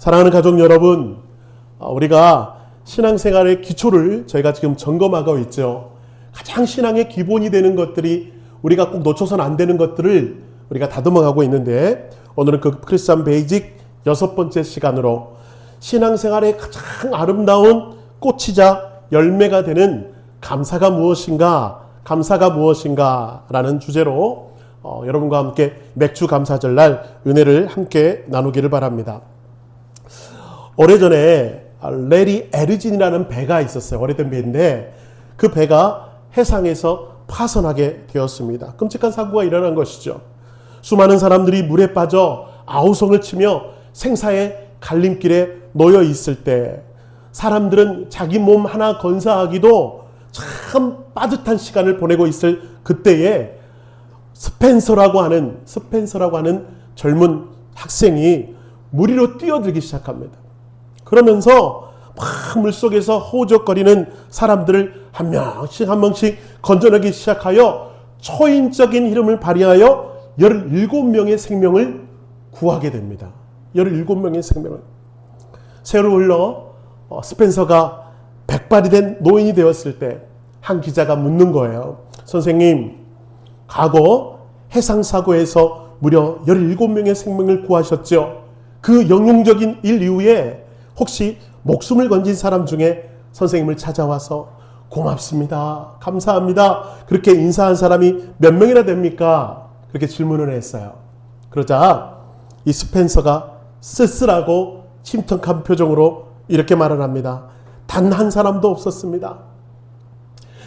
사랑하는 가족 여러분, 우리가 신앙생활의 기초를 저희가 지금 점검하고 있죠. 가장 신앙의 기본이 되는 것들이 우리가 꼭 놓쳐서는 안 되는 것들을 우리가 다듬어가고 있는데, 오늘은 그 크리스찬 베이직 6번째 시간으로 신앙생활의 가장 아름다운 꽃이자 열매가 되는 감사가 무엇인가 라는 주제로 여러분과 함께 맥주 감사절날 은혜를 함께 나누기를 바랍니다. 오래전에 레리 에르진이라는 배가 있었어요. 오래된 배인데 그 배가 해상에서 파선하게 되었습니다. 끔찍한 사고가 일어난 것이죠. 수많은 사람들이 물에 빠져 아우성을 치며 생사의 갈림길에 놓여 있을 때 사람들은 자기 몸 하나 건사하기도 참 빠듯한 시간을 보내고 있을 그때에 스펜서라고 하는 젊은 학생이 물 위로 뛰어들기 시작합니다. 그러면서 막 물속에서 호적거리는 사람들을 한 명씩 건져내기 시작하여 초인적인 힘을 발휘하여 17명의 생명을 구하게 됩니다. 17명의 생명을. 세월이 흘러 스펜서가 백발이 된 노인이 되었을 때 한 기자가 묻는 거예요. 선생님, 과거 해상사고에서 무려 17명의 생명을 구하셨죠. 그 영웅적인 일 이후에 혹시 목숨을 건진 사람 중에 선생님을 찾아와서 고맙습니다, 감사합니다, 그렇게 인사한 사람이 몇 명이나 됩니까? 그렇게 질문을 했어요. 그러자 이 스펜서가 쓸쓸하고 침통한 표정으로 이렇게 말을 합니다. 단 한 사람도 없었습니다.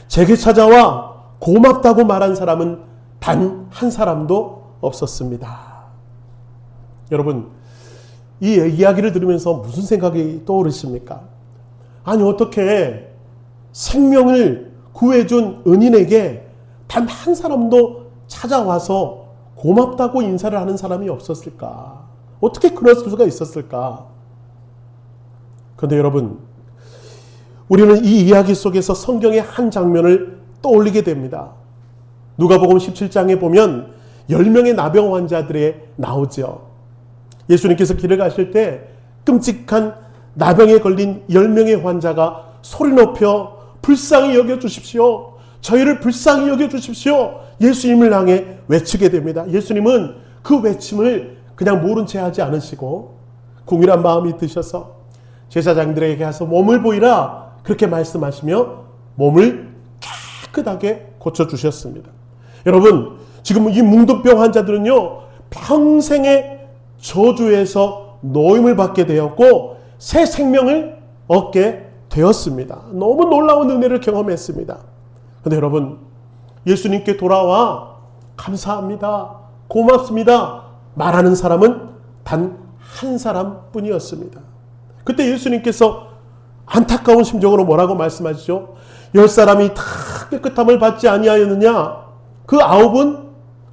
제게 찾아와 고맙다고 말한 사람은 단 한 사람도 없었습니다. 여러분, 이 이야기를 들으면서 무슨 생각이 떠오르십니까? 아니, 어떻게 생명을 구해준 은인에게 단 한 사람도 찾아와서 고맙다고 인사를 하는 사람이 없었을까? 어떻게 그럴 수가 있었을까? 그런데 여러분, 우리는 이 이야기 속에서 성경의 한 장면을 떠올리게 됩니다. 누가복음 17장에 보면 10명의 나병 환자들이 나오죠. 예수님께서 길을 가실 때 끔찍한 나병에 걸린 10명의 환자가 소리 높여 불쌍히 여겨주십시오, 저희를 불쌍히 여겨주십시오, 예수님을 향해 외치게 됩니다. 예수님은 그 외침을 그냥 모른 채 하지 않으시고 궁일한 마음이 드셔서 제사장들에게 가서 몸을 보이라 그렇게 말씀하시며 몸을 깨끗하게 고쳐주셨습니다. 여러분, 지금 이 뭉두병 환자들은요, 평생의 저주에서 노임을 받게 되었고 새 생명을 얻게 되었습니다. 너무 놀라운 은혜를 경험했습니다. 그런데 여러분, 예수님께 돌아와 감사합니다, 고맙습니다 말하는 사람은 단 한 사람뿐이었습니다. 그때 예수님께서 안타까운 심정으로 뭐라고 말씀하시죠? 10사람이 다 깨끗함을 받지 아니하였느냐? 그 9은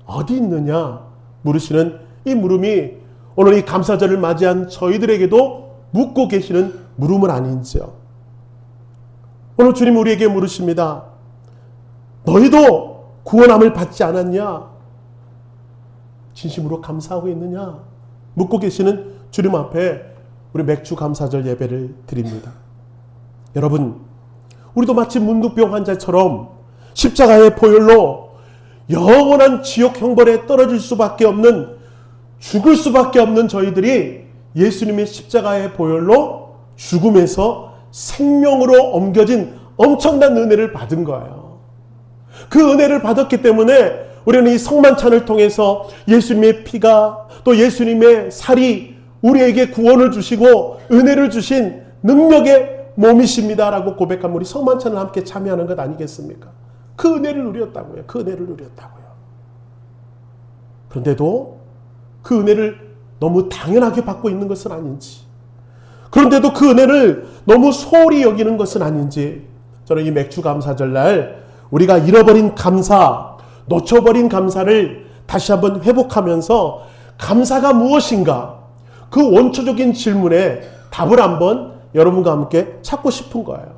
어디 있느냐? 물으시는 이 물음이 오늘 이 감사절을 맞이한 저희들에게도 묻고 계시는 물음은 아닌지요? 오늘 주님 우리에게 물으십니다. 너희도 구원함을 받지 않았냐? 진심으로 감사하고 있느냐? 묻고 계시는 주님 앞에 우리 맥주 감사절 예배를 드립니다. 여러분, 우리도 마치 문둥병 환자처럼 십자가의 보혈로 영원한 지옥 형벌에 떨어질 수밖에 없는, 죽을 수밖에 없는 저희들이 예수님의 십자가의 보혈로 죽음에서 생명으로 옮겨진 엄청난 은혜를 받은 거예요. 그 은혜를 받았기 때문에 우리는 이 성만찬을 통해서 예수님의 피가, 또 예수님의 살이 우리에게 구원을 주시고 은혜를 주신 능력의 몸이십니다라고 고백한 우리 성만찬을 함께 참여하는 것 아니겠습니까? 그 은혜를 누렸다고요. 그 은혜를 누렸다고요. 그런데도 그 은혜를 너무 당연하게 받고 있는 것은 아닌지, 그런데도 그 은혜를 너무 소홀히 여기는 것은 아닌지, 저는 이 맥주 감사절날 우리가 잃어버린 감사, 놓쳐버린 감사를 다시 한번 회복하면서 감사가 무엇인가, 그 원초적인 질문에 답을 한번 여러분과 함께 찾고 싶은 거예요.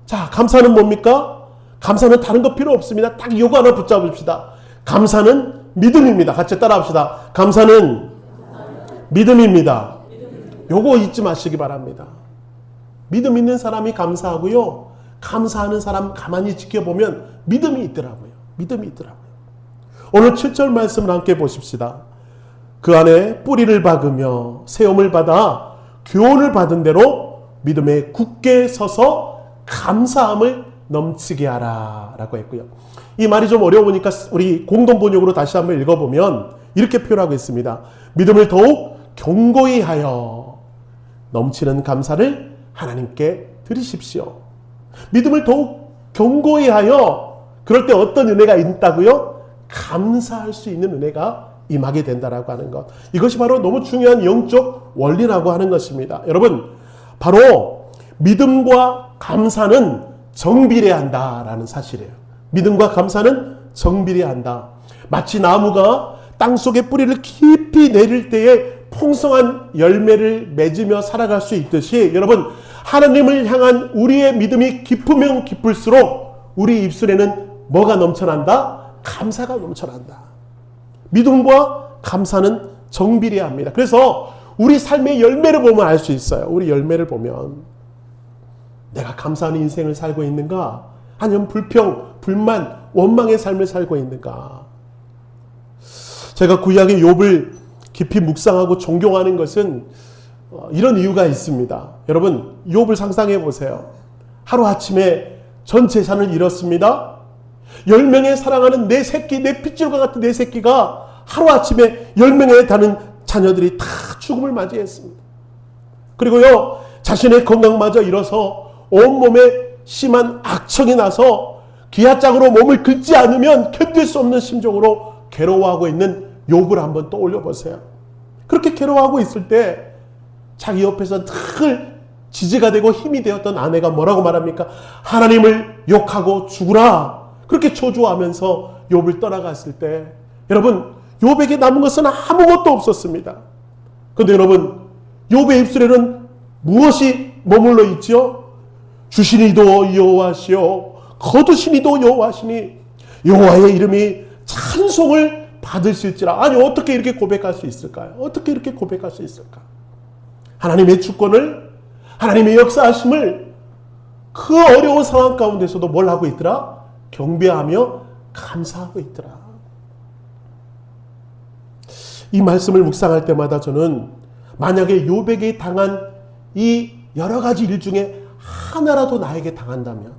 자, 감사는 뭡니까? 감사는 다른 거 필요 없습니다. 딱 이거 하나 붙잡읍시다. 감사는 믿음입니다. 같이 따라합시다. 감사는 믿음입니다. 요거 잊지 마시기 바랍니다. 믿음 있는 사람이 감사하고요. 감사하는 사람 가만히 지켜보면 믿음이 있더라고요. 믿음이 있더라고요. 오늘 7절 말씀을 함께 보십시다. 그 안에 뿌리를 박으며 세움을 받아 교훈을 받은 대로 믿음에 굳게 서서 감사함을 넘치게 하라 라고 했고요. 이 말이 좀 어려우니까 우리 공동번역으로 다시 한번 읽어보면 이렇게 표현하고 있습니다. 믿음을 더욱 견고히 하여 넘치는 감사를 하나님께 드리십시오. 믿음을 더욱 견고히 하여 그럴 때 어떤 은혜가 있다고요? 감사할 수 있는 은혜가 임하게 된다라고 하는 것. 이것이 바로 너무 중요한 영적 원리라고 하는 것입니다. 여러분, 바로 믿음과 감사는 정비례한다라는 사실이에요. 믿음과 감사는 정비례한다. 마치 나무가 땅속에 뿌리를 깊이 내릴 때에 풍성한 열매를 맺으며 살아갈 수 있듯이 여러분, 하나님을 향한 우리의 믿음이 깊으면 깊을수록 우리 입술에는 뭐가 넘쳐난다? 감사가 넘쳐난다. 믿음과 감사는 정비례합니다. 그래서 우리 삶의 열매를 보면 알 수 있어요. 우리 열매를 보면 내가 감사하는 인생을 살고 있는가? 아니면 불평, 불만, 원망의 삶을 살고 있는가? 제가 구약의 욥을 깊이 묵상하고 존경하는 것은 이런 이유가 있습니다. 여러분, 욥을 상상해 보세요. 하루아침에 전 재산을 잃었습니다. 10명의 사랑하는 내 새끼, 내 핏줄과 같은 내 새끼가 하루아침에 10명에 다른 자녀들이 다 죽음을 맞이했습니다. 그리고요, 자신의 건강마저 잃어서 온몸에 심한 악청이 나서 기아짝으로 몸을 긁지 않으면 견딜 수 없는 심정으로 괴로워하고 있는 욥을 한번 떠올려 보세요. 그렇게 괴로워하고 있을 때 자기 옆에서 늘 지지가 되고 힘이 되었던 아내가 뭐라고 말합니까? 하나님을 욕하고 죽으라. 그렇게 초조하면서 욥을 떠나갔을 때 여러분, 욥에게 남은 것은 아무것도 없었습니다. 그런데 여러분, 욥의 입술에는 무엇이 머물러 있지요? 주시니도 여호와시요 거두시니도 여호와시니 여호와의 이름이 찬송을 받으실지라. 아니, 어떻게 이렇게 고백할 수 있을까요? 어떻게 이렇게 고백할 수 있을까? 하나님의 주권을, 하나님의 역사하심을 그 어려운 상황 가운데서도 뭘 하고 있더라? 경배하며 감사하고 있더라. 이 말씀을 묵상할 때마다 저는 만약에 욥에게 당한 이 여러 가지 일 중에 하나라도 나에게 당한다면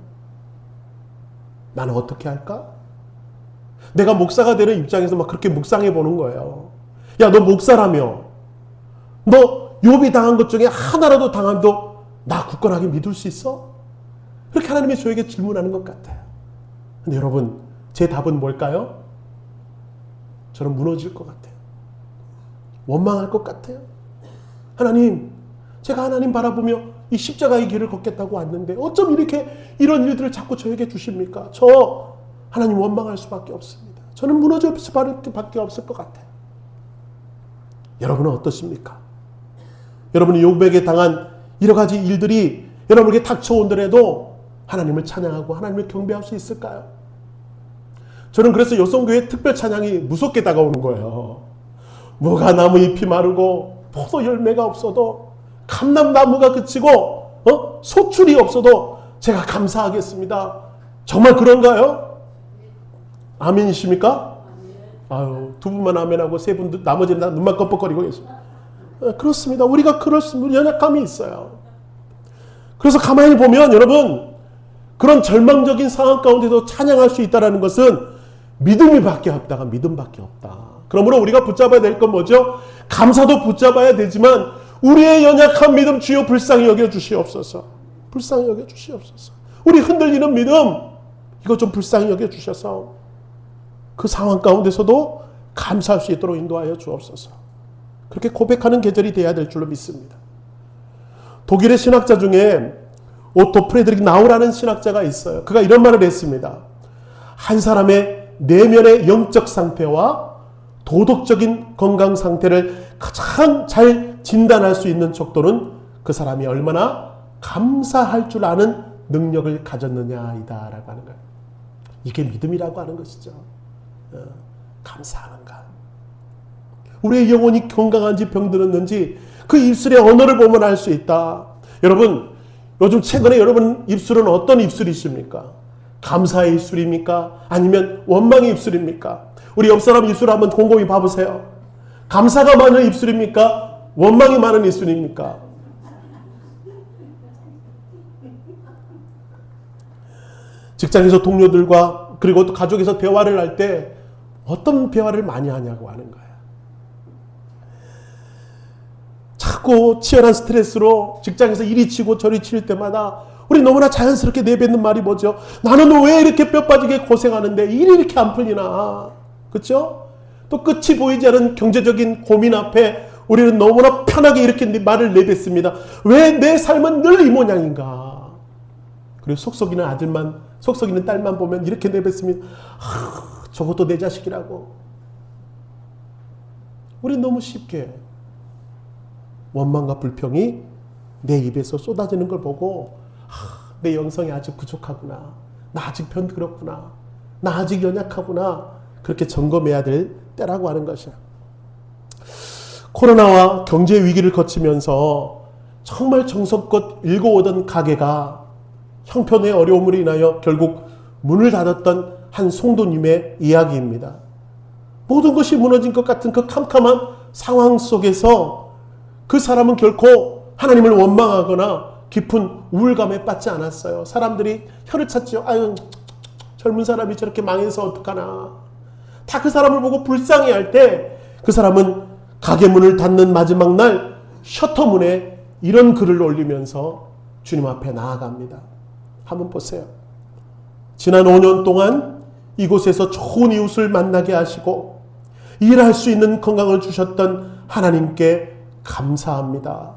나는 어떻게 할까? 내가 목사가 되는 입장에서 막 그렇게 묵상해 보는 거예요. 야, 너 목사라며. 너 욥이 당한 것 중에 하나라도 당함도 나 굳건하게 믿을 수 있어? 그렇게 하나님이 저에게 질문하는 것 같아요. 근데 여러분, 제 답은 뭘까요? 저는 무너질 것 같아요. 원망할 것 같아요. 하나님, 제가 하나님 바라보며 이 십자가의 길을 걷겠다고 왔는데 어쩜 이렇게 이런 일들을 자꾸 저에게 주십니까? 저 하나님 원망할 수밖에 없습니다. 저는 무너질 수밖에 없을 것 같아요. 여러분은 어떠십니까? 여러분이 욥에게 당한 여러 가지 일들이 여러분에게 닥쳐온더라도 하나님을 찬양하고 하나님을 경배할 수 있을까요? 저는 그래서 여성교회 특별 찬양이 무섭게 다가오는 거예요. 무가 나무 잎이 마르고 포도 열매가 없어도 감람나무가 그치고 소출이 없어도 제가 감사하겠습니다. 정말 그런가요? 아멘이십니까? 아유, 두 분만 아멘하고 세 분 나머지는 다 눈만 껌뻑거리고 계십니다. 그렇습니다. 우리가 그럴 수 있는 연약함이 있어요. 그래서 가만히 보면 여러분, 그런 절망적인 상황 가운데도 찬양할 수 있다는 것은 믿음이밖에 없다가 믿음밖에 없다. 그러므로 우리가 붙잡아야 될 건 뭐죠? 감사도 붙잡아야 되지만 우리의 연약한 믿음 주여 불쌍히 여겨주시옵소서. 불쌍히 여겨주시옵소서. 우리 흔들리는 믿음 이거 좀 불쌍히 여겨주셔서 그 상황 가운데서도 감사할 수 있도록 인도하여 주옵소서. 그렇게 고백하는 계절이 돼야 될 줄로 믿습니다. 독일의 신학자 중에 오토 프레드릭 나우라는 신학자가 있어요. 그가 이런 말을 했습니다. 한 사람의 내면의 영적 상태와 도덕적인 건강 상태를 가장 잘 진단할 수 있는 척도는 그 사람이 얼마나 감사할 줄 아는 능력을 가졌느냐이다 라고 하는 거예요. 이게 믿음이라고 하는 것이죠. 감사하는가. 우리의 영혼이 건강한지 병들었는지 그 입술의 언어를 보면 알 수 있다. 여러분, 요즘 최근에 여러분 입술은 어떤 입술이십니까? 감사의 입술입니까? 아니면 원망의 입술입니까? 우리 옆 사람 입술 한번 곰곰이 봐보세요. 감사가 많은 입술입니까? 원망이 많은 입술입니까? 직장에서 동료들과 그리고 또 가족에서 대화를 할 때 어떤 대화를 많이 하냐고 하는 거예요. 자꾸 치열한 스트레스로 직장에서 이리 치고 저리 칠 때마다 우리 너무나 자연스럽게 내뱉는 말이 뭐죠? 나는 왜 이렇게 뼈 빠지게 고생하는데 일이 이렇게 안 풀리나? 그렇죠? 또 끝이 보이지 않은 경제적인 고민 앞에 우리는 너무나 편하게 이렇게 말을 내뱉습니다. 왜 내 삶은 늘 이 모양인가? 그리고 속썩이는 딸만 보면 이렇게 내뱉습니다. 저것도 내 자식이라고. 우린 너무 쉽게 원망과 불평이 내 입에서 쏟아지는 걸 보고 내 영성이 아직 부족하구나. 나 아직 변그렇구나. 나 아직 연약하구나. 그렇게 점검해야 될 때라고 하는 것이야. 코로나와 경제 위기를 거치면서 정말 정성껏 일궈오던 가게가 형편의 어려움으로 인하여 결국 문을 닫았던 한 성도님의 이야기입니다. 모든 것이 무너진 것 같은 그 캄캄한 상황 속에서 그 사람은 결코 하나님을 원망하거나 깊은 우울감에 빠지지 않았어요. 사람들이 혀를 찾죠. 아유, 젊은 사람이 저렇게 망해서 어떡하나. 다 그 사람을 보고 불쌍해할 때 그 사람은 가게 문을 닫는 마지막 날 셔터문에 이런 글을 올리면서 주님 앞에 나아갑니다. 한번 보세요. 지난 5년 동안 이곳에서 좋은 이웃을 만나게 하시고 일할 수 있는 건강을 주셨던 하나님께 감사합니다.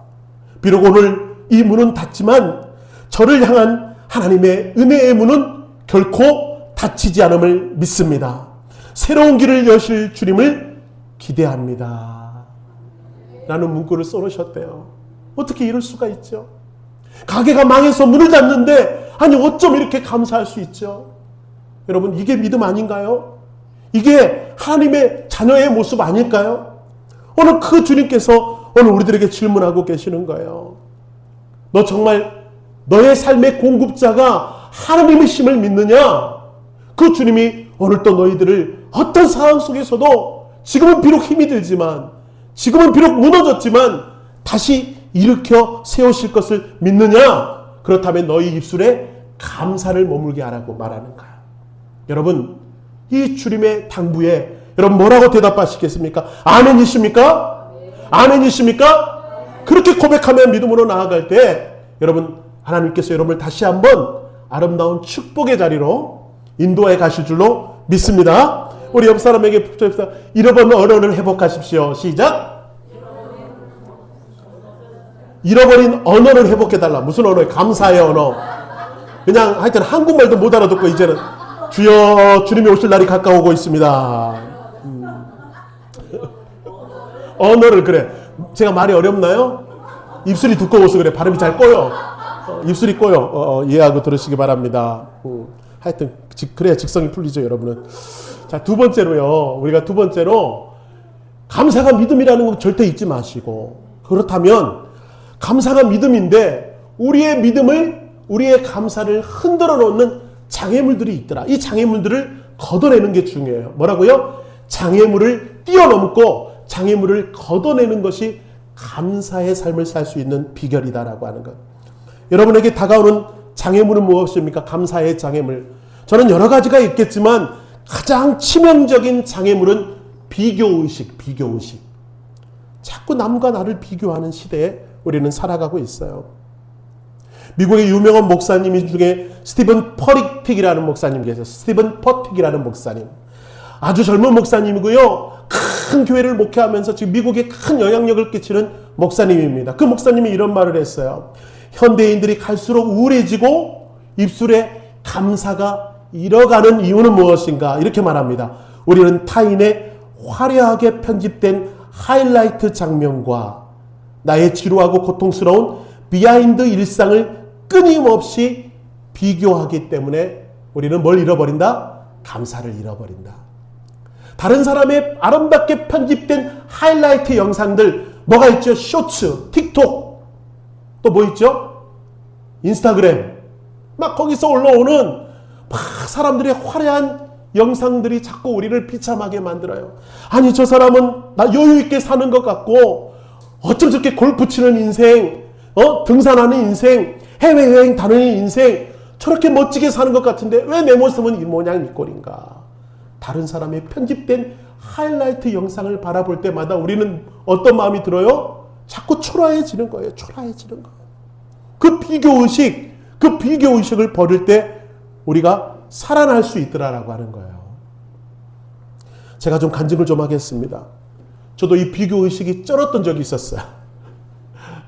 비록 오늘 이 문은 닫지만 저를 향한 하나님의 은혜의 문은 결코 닫히지 않음을 믿습니다. 새로운 길을 여실 주님을 기대합니다. 라는 문구를 써놓으셨대요. 어떻게 이럴 수가 있죠? 가게가 망해서 문을 닫는데 아니 어쩜 이렇게 감사할 수 있죠? 여러분, 이게 믿음 아닌가요? 이게 하나님의 자녀의 모습 아닐까요? 오늘 그 주님께서 오늘 우리들에게 질문하고 계시는 거예요. 너 정말 너의 삶의 공급자가 하나님이심을 믿느냐? 그 주님이 오늘 또 너희들을 어떤 상황 속에서도 지금은 비록 힘이 들지만, 지금은 비록 무너졌지만 다시 일으켜 세우실 것을 믿느냐? 그렇다면 너희 입술에 감사를 머물게 하라고 말하는 거야. 여러분, 이 주님의 당부에 여러분 뭐라고 대답하시겠습니까? 아멘이십니까? 아멘이십니까? 그렇게 고백하며 믿음으로 나아갈 때 여러분, 하나님께서 여러분을 다시 한번 아름다운 축복의 자리로 인도해 가실 줄로 믿습니다. 우리 옆 사람에게 붙여서 잃어버린 언어를 회복하십시오. 시작. 잃어버린 언어를 회복해달라. 무슨 언어예요? 감사의 언어. 그냥 하여튼 한국말도 못 알아듣고 이제는 주여 주님이 오실 날이 가까우고 있습니다. 언어를 그래. 제가 말이 어렵나요? 입술이 두꺼워서 그래. 발음이 잘 꼬여. 입술이 꼬여. 이해하고 들으시기 바랍니다. 하여튼 그래야 직성이 풀리죠, 여러분은. 자, 두 번째로요. 우리가 두 번째로 감사가 믿음이라는 거 절대 잊지 마시고, 그렇다면 감사가 믿음인데 우리의 믿음을, 우리의 감사를 흔들어 놓는 장애물들이 있더라. 이 장애물들을 걷어내는 게 중요해요. 뭐라고요? 장애물을 뛰어넘고 장애물을 걷어내는 것이 감사의 삶을 살 수 있는 비결이다라고 하는 것. 여러분에게 다가오는 장애물은 무엇입니까? 감사의 장애물. 저는 여러 가지가 있겠지만 가장 치명적인 장애물은 비교의식. 자꾸 남과 나를 비교하는 시대에 우리는 살아가고 있어요. 미국의 유명한 목사님 중에 스티븐 퍼틱이라는 목사님 계세요. 스티븐 퍼틱이라는 목사님. 아주 젊은 목사님이고요. 큰 교회를 목회하면서 지금 미국에 큰 영향력을 끼치는 목사님입니다. 그 목사님이 이런 말을 했어요. 현대인들이 갈수록 우울해지고 입술에 감사가 잃어가는 이유는 무엇인가? 이렇게 말합니다. 우리는 타인의 화려하게 편집된 하이라이트 장면과 나의 지루하고 고통스러운 비하인드 일상을 끊임없이 비교하기 때문에 우리는 뭘 잃어버린다? 감사를 잃어버린다. 다른 사람의 아름답게 편집된 하이라이트 영상들, 뭐가 있죠? 쇼츠, 틱톡, 또 뭐 있죠? 인스타그램. 막 거기서 올라오는 막 사람들의 화려한 영상들이 자꾸 우리를 비참하게 만들어요. 아니 저 사람은 나 여유있게 사는 것 같고 어쩜 저렇게 골프 치는 인생, 등산하는 인생, 해외여행 다니는 인생 저렇게 멋지게 사는 것 같은데 왜 내 모습은 이 모양 이 꼴인가. 다른 사람의 편집된 하이라이트 영상을 바라볼 때마다 우리는 어떤 마음이 들어요? 자꾸 초라해지는 거예요. 초라해지는 거예요. 그 비교의식을 버릴 때 우리가 살아날 수 있더라라고 하는 거예요. 제가 좀 간증을 좀 하겠습니다. 저도 이 비교의식이 쩔었던 적이 있었어요.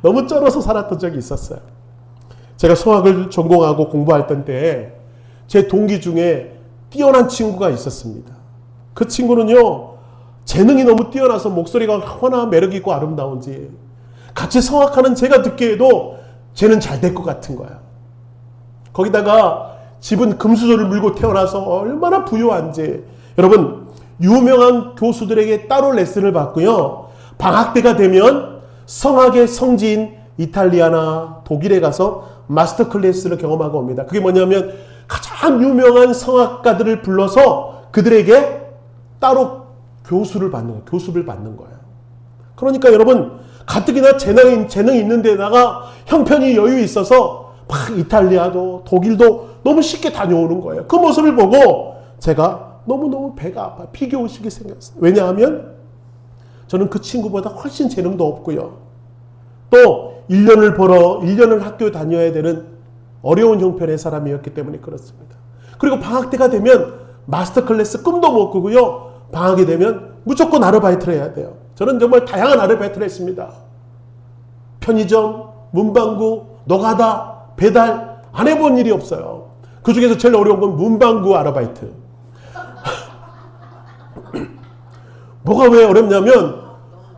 너무 쩔어서 살았던 적이 있었어요. 제가 성악을 전공하고 공부할 때에 제 동기 중에 뛰어난 친구가 있었습니다. 그 친구는요, 재능이 너무 뛰어나서 목소리가 얼마나 매력있고 아름다운지 같이 성악하는 제가 듣기에도 쟤는 잘 될 것 같은 거야. 거기다가 집은 금수저를 물고 태어나서 얼마나 부유한지. 여러분, 유명한 교수들에게 따로 레슨을 받고요. 방학 때가 되면 성악의 성지인 이탈리아나 독일에 가서 마스터 클래스를 경험하고 옵니다. 그게 뭐냐면 가장 유명한 성악가들을 불러서 그들에게 따로 교수를 받는 거예요. 그러니까 여러분, 가뜩이나 재능이 있는 데다가 형편이 여유 있어서 막 이탈리아도 독일도 너무 쉽게 다녀오는 거예요. 그 모습을 보고 제가 너무너무 배가 아파. 비교의식이 생겼어요. 왜냐하면 저는 그 친구보다 훨씬 재능도 없고요. 또 1년을 학교 다녀야 되는 어려운 형편의 사람이었기 때문에 그렇습니다. 그리고 방학 때가 되면 마스터 클래스 꿈도 못 꾸고요. 방학이 되면 무조건 아르바이트를 해야 돼요. 저는 정말 다양한 아르바이트를 했습니다. 편의점, 문방구, 노가다, 배달 안 해본 일이 없어요. 그 중에서 제일 어려운 건 문방구 아르바이트. 뭐가 왜 어렵냐면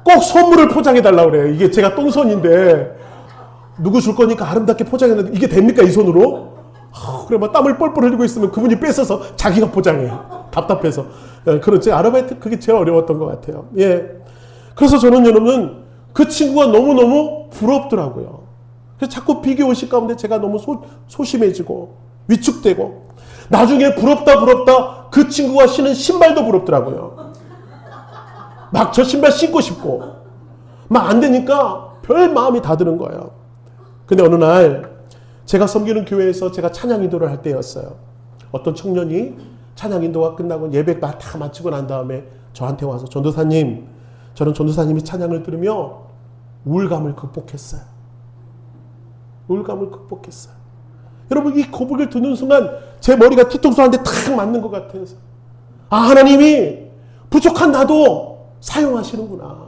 꼭 선물을 포장해달라고 그래요. 이게 제가 똥손인데 누구 줄 거니까 아름답게 포장했는데 이게 됩니까 이 손으로? 그래 막 땀을 뻘뻘 흘리고 있으면 그분이 뺏어서 자기가 포장해. 답답해서. 그렇지. 아르바이트 그게 제일 어려웠던 것 같아요. 예. 그래서 저는 여러분 그 친구가 너무너무 부럽더라고요. 그래서 자꾸 비교의식 가운데 제가 너무 소심해지고 위축되고 나중에 부럽다 그 친구가 신은 신발도 부럽더라고요. 막 저 신발 신고 싶고 막 안 되니까 별 마음이 다 드는 거예요. 근데 어느 날 제가 섬기는 교회에서 제가 찬양 인도를 할 때였어요. 어떤 청년이 찬양 인도가 끝나고 예배 다 마치고 난 다음에 저한테 와서 전도사님, 저는 전도사님이 찬양을 들으며 우울감을 극복했어요. 우울감을 극복했어요. 여러분 이 고백을 듣는 순간 제 머리가 뒤통수 한 대 탁 맞는 것 같아서 하나님이 부족한 나도 사용하시는구나.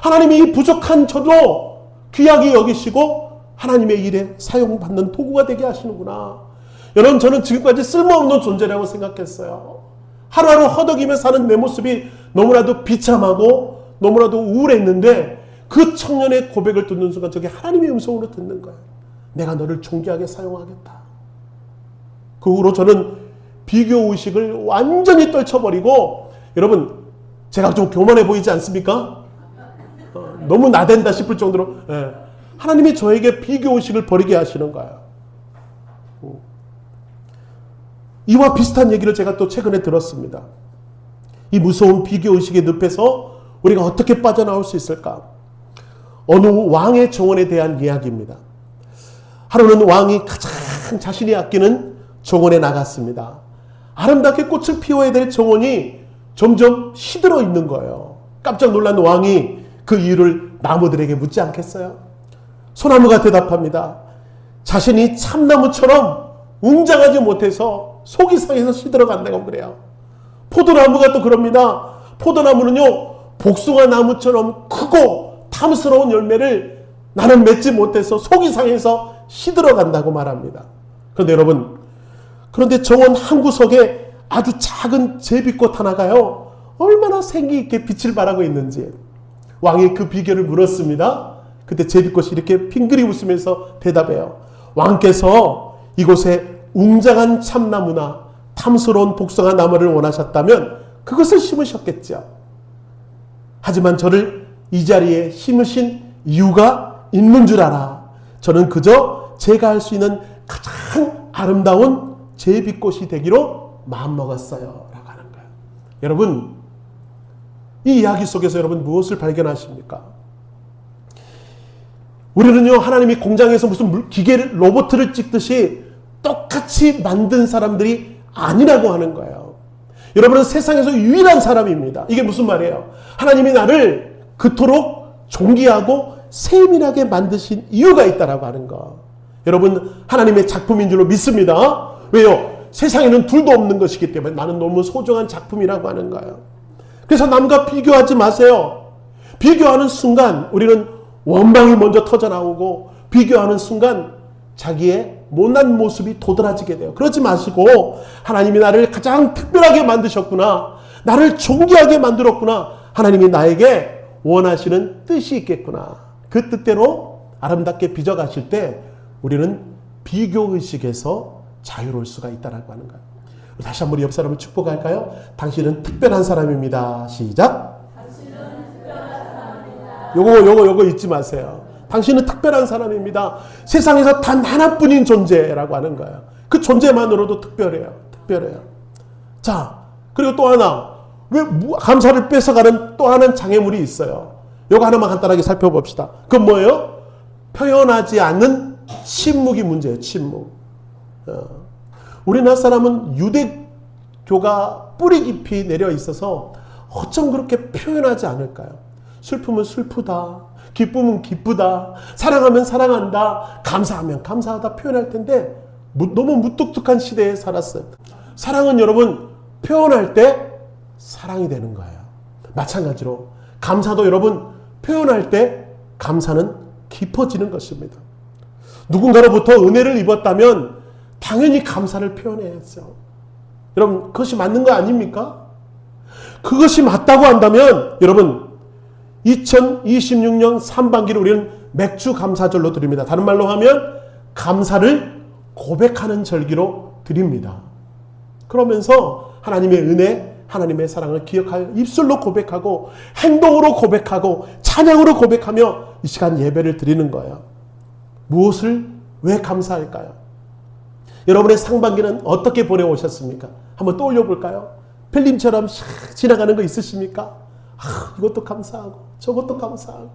하나님이 이 부족한 저도 귀하게 여기시고 하나님의 일에 사용받는 도구가 되게 하시는구나. 여러분 저는 지금까지 쓸모없는 존재라고 생각했어요. 하루하루 허덕이며 사는 내 모습이 너무나도 비참하고 너무나도 우울했는데 그 청년의 고백을 듣는 순간 저게 하나님의 음성으로 듣는 거예요. 내가 너를 존귀하게 사용하겠다. 그 후로 저는 비교의식을 완전히 떨쳐버리고 여러분 제가 좀 교만해 보이지 않습니까? 너무 나댄다 싶을 정도로 하나님이 저에게 비교의식을 버리게 하시는 거예요. 이와 비슷한 얘기를 제가 또 최근에 들었습니다. 이 무서운 비교의식의 늪에서 우리가 어떻게 빠져나올 수 있을까? 어느 왕의 정원에 대한 이야기입니다. 하루는 왕이 가장 자신이 아끼는 정원에 나갔습니다. 아름답게 꽃을 피워야 될 정원이 점점 시들어 있는 거예요. 깜짝 놀란 왕이 그 이유를 나무들에게 묻지 않겠어요? 소나무가 대답합니다. 자신이 참나무처럼 웅장하지 못해서 속이 상해서 시들어간다고 그래요. 포도나무가 또 그럽니다. 포도나무는요 복숭아 나무처럼 크고 탐스러운 열매를 나는 맺지 못해서 속이 상해서 시들어간다고 말합니다. 그런데 여러분, 그런데 정원 한 구석에 아주 작은 제비꽃 하나가요 얼마나 생기 있게 빛을 발하고 있는지 왕이 그 비결을 물었습니다. 그때 제비꽃이 이렇게 빙그리 웃으면서 대답해요. 왕께서 이곳에 웅장한 참나무나 탐스러운 복숭아 나무를 원하셨다면 그것을 심으셨겠죠. 하지만 저를 이 자리에 심으신 이유가 있는 줄 알아. 저는 그저 제가 할 수 있는 가장 아름다운 제비꽃이 되기로 마음먹었어요. 라고 하는 거예요. 여러분, 이 이야기 속에서 여러분 무엇을 발견하십니까? 우리는요, 하나님이 공장에서 무슨 기계를, 로봇을 찍듯이 똑같이 만든 사람들이 아니라고 하는 거예요. 여러분은 세상에서 유일한 사람입니다. 이게 무슨 말이에요? 하나님이 나를 그토록 존귀하고 세밀하게 만드신 이유가 있다라고 하는 거. 여러분, 하나님의 작품인 줄로 믿습니다. 왜요? 세상에는 둘도 없는 것이기 때문에 나는 너무 소중한 작품이라고 하는 거예요. 그래서 남과 비교하지 마세요. 비교하는 순간 우리는 원망이 먼저 터져나오고, 비교하는 순간 자기의 못난 모습이 도드라지게 돼요. 그러지 마시고, 하나님이 나를 가장 특별하게 만드셨구나, 나를 존귀하게 만들었구나, 하나님이 나에게 원하시는 뜻이 있겠구나, 그 뜻대로 아름답게 빚어가실 때 우리는 비교의식에서 자유로울 수가 있다라고 하는 거예요. 다시 한번 옆 사람을 축복할까요? 당신은 특별한 사람입니다. 시작. 당신은 특별한 사람입니다. 요거 잊지 마세요. 당신은 특별한 사람입니다. 세상에서 단 하나뿐인 존재라고 하는 거예요. 그 존재만으로도 특별해요. 특별해요. 자, 그리고 또 하나, 왜 감사를 뺏어가는 또 하나는 장애물이 있어요. 요거 하나만 간단하게 살펴봅시다. 그건 뭐예요? 표현하지 않는 침묵이 문제예요. 침묵. 우리나라 사람은 유대교가 뿌리 깊이 내려 있어서 어쩜 그렇게 표현하지 않을까요? 슬픔은 슬프다, 기쁨은 기쁘다, 사랑하면 사랑한다, 감사하면 감사하다 표현할 텐데 너무 무뚝뚝한 시대에 살았어요. 사랑은 여러분 표현할 때 사랑이 되는 거예요. 마찬가지로 감사도 여러분 표현할 때 감사는 깊어지는 것입니다. 누군가로부터 은혜를 입었다면 당연히 감사를 표현해야죠. 여러분, 그것이 맞는 거 아닙니까? 그것이 맞다고 한다면 여러분, 2026년 상반기를 우리는 맥주 감사절로 드립니다. 다른 말로 하면 감사를 고백하는 절기로 드립니다. 그러면서 하나님의 은혜, 하나님의 사랑을 기억할 입술로 고백하고, 행동으로 고백하고, 찬양으로 고백하며 이 시간 예배를 드리는 거예요. 무엇을 왜 감사할까요? 여러분의 상반기는 어떻게 보내오셨습니까? 한번 떠올려 볼까요? 필름처럼 지나가는 거 있으십니까? 이것도 감사하고 저것도 감사하고,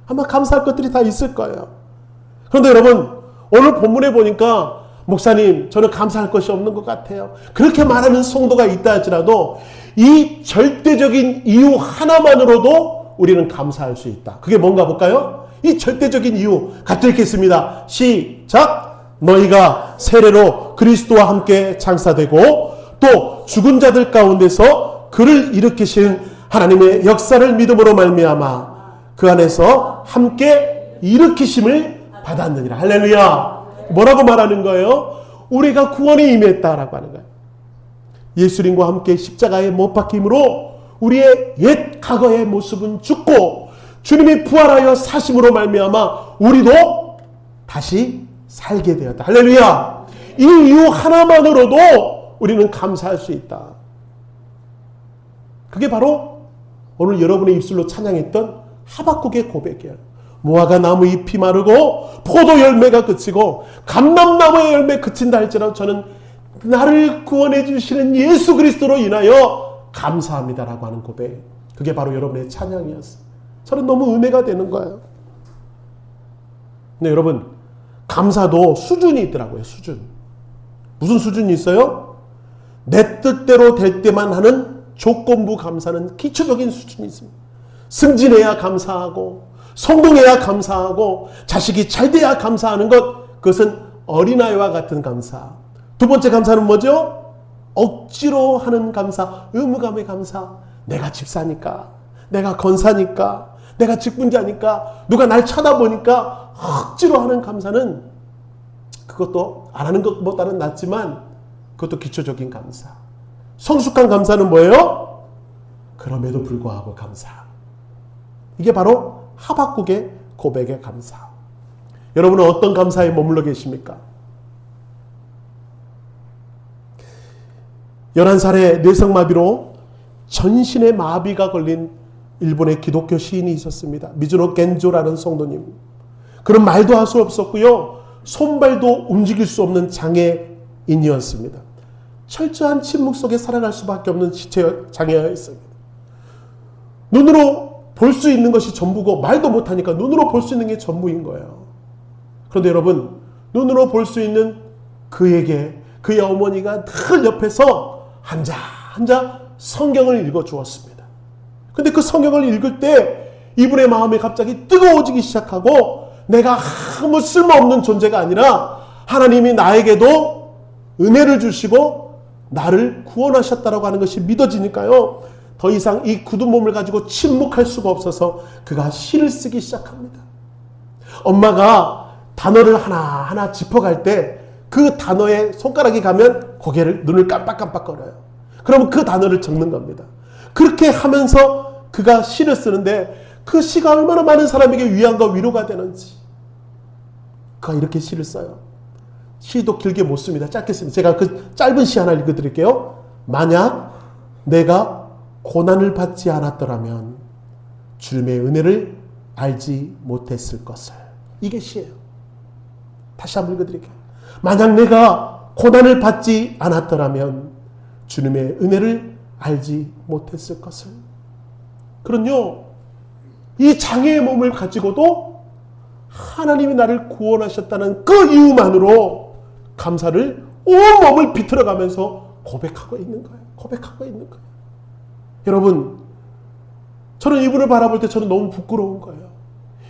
아마 감사할 것들이 다 있을 거예요. 그런데 여러분, 오늘 본문에 보니까 목사님, 저는 감사할 것이 없는 것 같아요, 그렇게 말하는 성도가 있다 할지라도 이 절대적인 이유 하나만으로도 우리는 감사할 수 있다. 그게 뭔가 볼까요? 이 절대적인 이유 같이 읽겠습니다. 시작. 너희가 세례로 그리스도와 함께 장사되고 또 죽은 자들 가운데서 그를 일으키신 하나님의 역사를 믿음으로 말미암아 그 안에서 함께 일으키심을 받았느니라. 할렐루야. 뭐라고 말하는 거예요? 우리가 구원에 임했다라고 하는 거예요. 예수님과 함께 십자가에 못 박힘으로 우리의 옛 과거의 모습은 죽고 주님이 부활하여 사심으로 말미암아 우리도 다시 살게 되었다. 할렐루야. 이 이유 하나만으로도 우리는 감사할 수 있다. 그게 바로 오늘 여러분의 입술로 찬양했던 하박국의 고백이에요. 무화과 나무 잎이 마르고 포도 열매가 그치고 감람나무의 열매 그친다 할지라도 저는 나를 구원해 주시는 예수 그리스도로 인하여 감사합니다라고 하는 고백. 그게 바로 여러분의 찬양이었어요. 저는 너무 은혜가 되는 거예요. 근데 여러분, 감사도 수준이 있더라고요. 수준. 무슨 수준이 있어요? 내 뜻대로 될 때만 하는 조건부 감사는 기초적인 수준이 있습니다. 승진해야 감사하고, 성공해야 감사하고, 자식이 잘 돼야 감사하는 것, 그것은 어린아이와 같은 감사. 두 번째 감사는 뭐죠? 억지로 하는 감사, 의무감의 감사. 내가 집사니까, 내가 건사니까, 내가 직분자니까, 누가 날 쳐다보니까 억지로 하는 감사는, 그것도 안 하는 것보다는 낫지만 그것도 기초적인 감사. 성숙한 감사는 뭐예요? 그럼에도 불구하고 감사. 이게 바로 하박국의 고백의 감사. 여러분은 어떤 감사에 머물러 계십니까? 11살의 뇌성마비로 전신에 마비가 걸린 일본의 기독교 시인이 있었습니다. 미즈노 겐조라는 성도님. 그런 말도 할 수 없었고요. 손발도 움직일 수 없는 장애인이었습니다. 철저한 침묵 속에 살아갈 수밖에 없는 지체 장애였습니다. 눈으로 볼 수 있는 것이 전부고 말도 못하니까 눈으로 볼 수 있는 게 전부인 거예요. 그런데 여러분, 눈으로 볼 수 있는 그에게 그의 어머니가 늘 옆에서 한자 성경을 읽어 주었습니다. 근데 그 성경을 읽을 때 이분의 마음이 갑자기 뜨거워지기 시작하고 내가 아무 쓸모없는 존재가 아니라 하나님이 나에게도 은혜를 주시고 나를 구원하셨다라고 하는 것이 믿어지니까요. 더 이상 이 굳은 몸을 가지고 침묵할 수가 없어서 그가 시를 쓰기 시작합니다. 엄마가 단어를 하나하나 짚어갈 때 그 단어에 손가락이 가면 눈을 깜빡깜빡거려요. 그러면 그 단어를 적는 겁니다. 그렇게 하면서 그가 시를 쓰는데 그 시가 얼마나 많은 사람에게 위안과 위로가 되는지 그가 이렇게 시를 써요. 시도 길게 못 씁니다. 짧게 씁니다. 제가 그 짧은 시 하나 읽어드릴게요. 만약 내가 고난을 받지 않았더라면 주님의 은혜를 알지 못했을 것을. 이게 시예요. 다시 한번 읽어드릴게요. 만약 내가 고난을 받지 않았더라면 주님의 은혜를 알지 못했을 것을. 그런요, 이 장애의 몸을 가지고도 하나님이 나를 구원하셨다는 그 이유만으로 감사를 온 몸을 비틀어가면서 고백하고 있는 거예요. 고백하고 있는 거예요. 여러분, 저는 이분을 바라볼 때 저는 너무 부끄러운 거예요.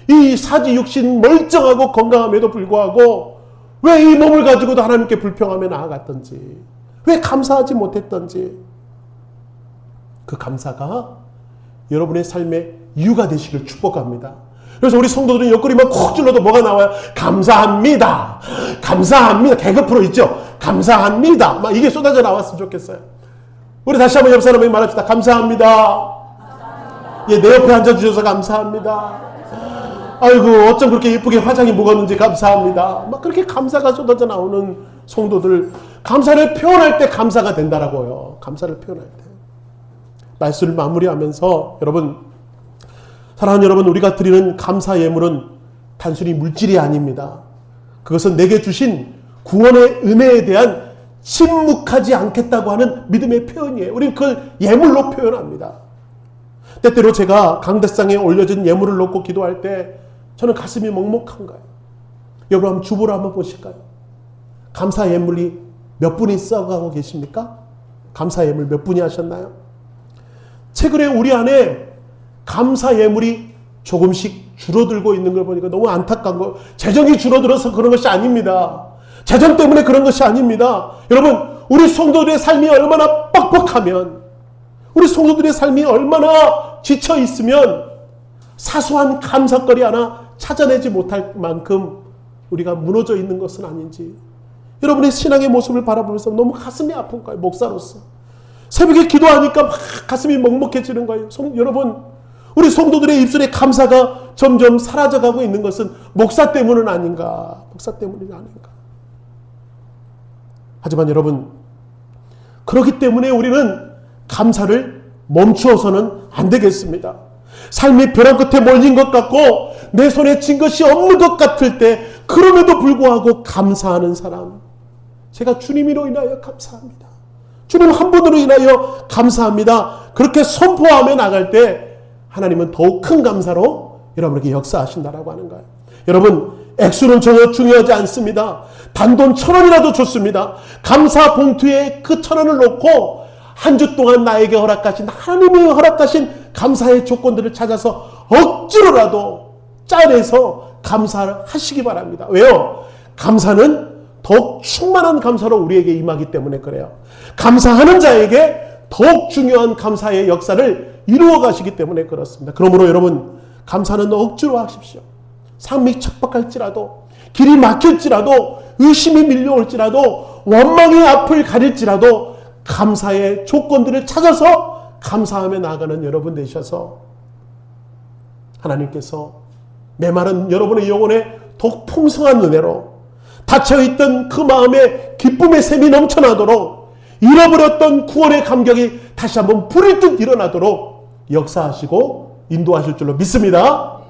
이 사지 육신 멀쩡하고 건강함에도 불구하고 왜 이 몸을 가지고도 하나님께 불평하며 나아갔던지, 왜 감사하지 못했던지, 그 감사가 여러분의 삶의 이유가 되시길 축복합니다. 그래서 우리 성도들은 옆구리만 콕 찔러도 뭐가 나와요? 감사합니다. 감사합니다. 개그 프로 있죠? 감사합니다. 막 이게 쏟아져 나왔으면 좋겠어요. 우리 다시 한번 옆 사람에게 말합시다. 감사합니다. 예, 내 옆에 앉아주셔서 감사합니다. 아이고, 어쩜 그렇게 예쁘게 화장이 묵었는지 감사합니다. 막 그렇게 감사가 쏟아져 나오는 성도들, 감사를 표현할 때 감사가 된다라고요. 감사를 표현할 때. 말씀을 마무리하면서 여러분, 사랑하는 여러분, 우리가 드리는 감사 예물은 단순히 물질이 아닙니다. 그것은 내게 주신 구원의 은혜에 대한 침묵하지 않겠다고 하는 믿음의 표현이에요. 우리는 그걸 예물로 표현합니다. 때때로 제가 강대상에 올려진 예물을 놓고 기도할 때 저는 가슴이 먹먹한 거예요. 여러분, 한번 주보를 한번 보실까요? 감사 예물이 몇 분이 써가고 계십니까? 감사 예물 몇 분이 하셨나요? 최근에 우리 안에 감사 예물이 조금씩 줄어들고 있는 걸 보니까 너무 안타까운 거예요. 재정이 줄어들어서 그런 것이 아닙니다. 재정 때문에 그런 것이 아닙니다. 여러분, 우리 성도들의 삶이 얼마나 뻑뻑하면, 우리 성도들의 삶이 얼마나 지쳐 있으면 사소한 감사거리 하나 찾아내지 못할 만큼 우리가 무너져 있는 것은 아닌지, 여러분의 신앙의 모습을 바라보면서 너무 가슴이 아픈 거예요. 목사로서 새벽에 기도하니까 막 가슴이 먹먹해지는 거예요. 여러분, 우리 성도들의 입술에 감사가 점점 사라져가고 있는 것은 목사 때문은 아닌가, 목사 때문이 아닌가. 하지만 여러분, 그렇기 때문에 우리는 감사를 멈추어서는 안 되겠습니다. 삶이 벼랑 끝에 몰린 것 같고 내 손에 쥔 것이 없는 것 같을 때 그럼에도 불구하고 감사하는 사람, 제가 주님으로 인하여 감사합니다. 주님 한 분으로 인하여 감사합니다. 그렇게 선포하며 나갈 때 하나님은 더욱 큰 감사로 여러분에게 역사하신다라고 하는 거예요. 여러분, 액수는 전혀 중요하지 않습니다. 단돈 1,000원이라도 좋습니다. 감사 봉투에 그 1,000원을 놓고 한 주 동안 나에게 허락하신, 하나님이 허락하신 감사의 조건들을 찾아서 억지로라도 짜내서 감사하시기 바랍니다. 왜요? 감사는 더욱 충만한 감사로 우리에게 임하기 때문에 그래요. 감사하는 자에게 더욱 중요한 감사의 역사를 이루어 가시기 때문에 그렇습니다. 그러므로 여러분, 감사는 억지로 하십시오. 삶이 척박할지라도, 길이 막힐지라도, 의심이 밀려올지라도, 원망의 앞을 가릴지라도 감사의 조건들을 찾아서 감사하며 나아가는 여러분 되셔서 하나님께서 메마른 여러분의 영혼에 더욱 풍성한 은혜로, 닫혀있던 그 마음에 기쁨의 샘이 넘쳐나도록, 잃어버렸던 구원의 감격이 다시 한번 불일 듯 일어나도록 역사하시고 인도하실 줄로 믿습니다.